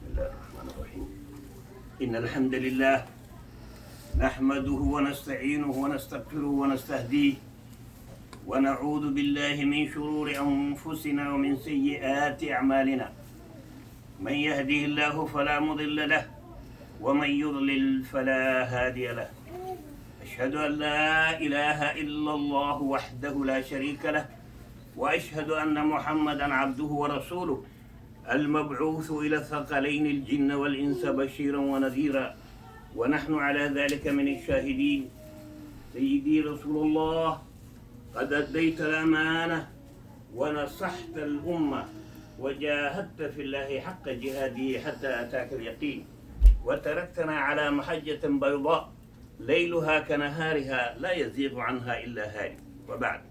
الله الرحمن الرحيم. إن الحمد لله نحمده ونستعينه ونستغفره ونستهديه ونعوذ بالله من شرور أنفسنا ومن سيئات أعمالنا. من يهده الله فلا مضل له ومن يضلل فلا هادي له. أشهد أن لا إله إلا الله وحده لا شريك له وأشهد أن محمدا عبده ورسوله المبعوث إلى الثقلين الجن والإنس بشيرا ونذيرا، ونحن على ذلك من الشاهدين. سيدي رسول الله، قد أديت الأمانة ونصحت الأمة وجاهدت في الله حق جهاده حتى أتاك اليقين، وتركتنا على محجة بيضاء ليلها كنهارها لا يزيغ عنها إلا هالك. وبعد،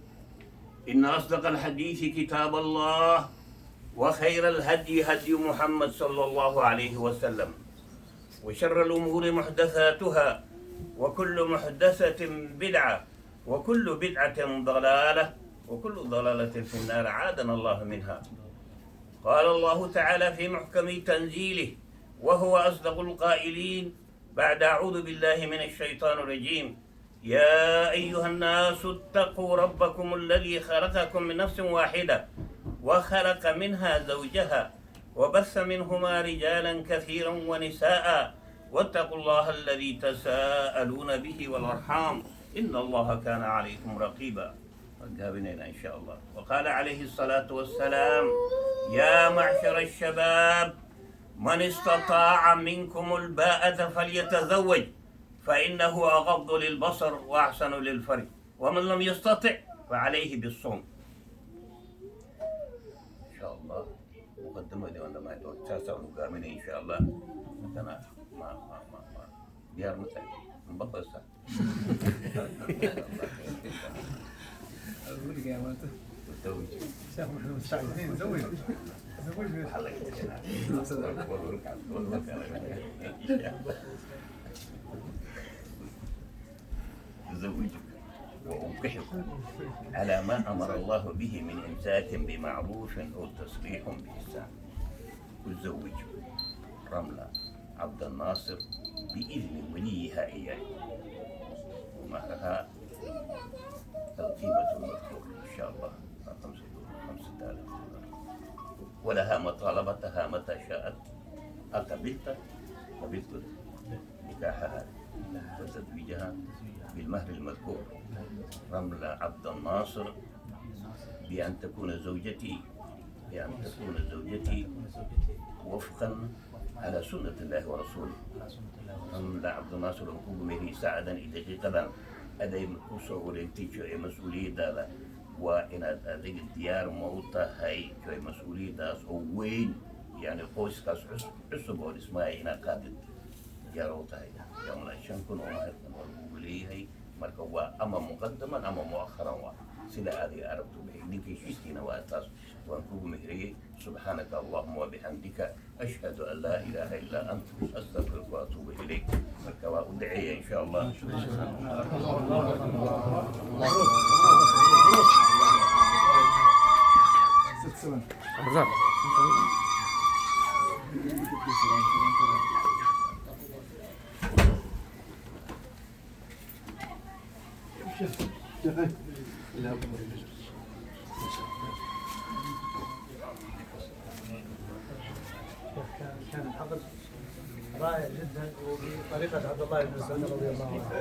إن أصدق الحديث كتاب الله، وخير الهدي هدي محمد صلى الله عليه وسلم، وشر الأمور محدثاتها، وكل محدثة بدعة، وكل بدعة ضلالة، وكل ضلالة في النار، عادنا الله منها. قال الله تعالى في محكم تنزيله وهو أصدق القائلين بعد أعوذ بالله من الشيطان الرجيم: يا أيها الناس اتقوا ربكم الذي خلقكم من نفس واحدة وخلق منها زوجها وبث منهما رجالا كثيرا ونساء واتقوا الله الذي تساءلون به والأرحام إن الله كان عليكم رقيبا. إن شاء الله. وقال عليه الصلاة والسلام: يا معشر الشباب، من استطاع منكم الباءة فليتزوج فإنه أغض للبصر وأحسن للفرج، ومن لم يستطع فعليه بالصوم. إن شاء الله. مقدمة دي وانا ما يتوسع ونقامين إن شاء الله. مثلا ما biar مثلا نبطل الساعة. أقول لك يا ولد. تزوج. شيخ محمد مستعجلين زوج. زوج. تزوجك وأنكحكم على ما أمر الله به من إمساك بمعروف أو تصريح بإحسان. وتزوج رملة عبد الناصر بإذن وليها إياه، ومهرها القيمة المذكورة إن شاء الله 5,000 ولها مطالبتها متى شاءت. قبلت نكاحها وتزويجها بالمهر المذكور. رملة عبد الناصر بأن تكون زوجتي وفقا على سنة الله ورسوله. رملة عبد الناصر نقول به سعدا إذا قدم أدي مكوسو ولنتيجو مسؤولية دالا، وإن أدي الديار موتا هاي جو مسؤولية داس وين يعني قوس كاس عصب والإسماعي إنا قادد جاروتا هاي يوم لا شنكون وما وليه مركوا أما مقدما أما مؤخرا سلا هذه أردت به لكي شيستينا وأساس وأنكوب مهري. سبحانك اللهم وبحمدك أشهد أن لا إله إلا أنت أستغفرك وأتوب إليك. مركوا أدعي إن شاء الله. كان الحفل رائع جدا وبطريقة عبد الله بن مسعود رضي الله عنه.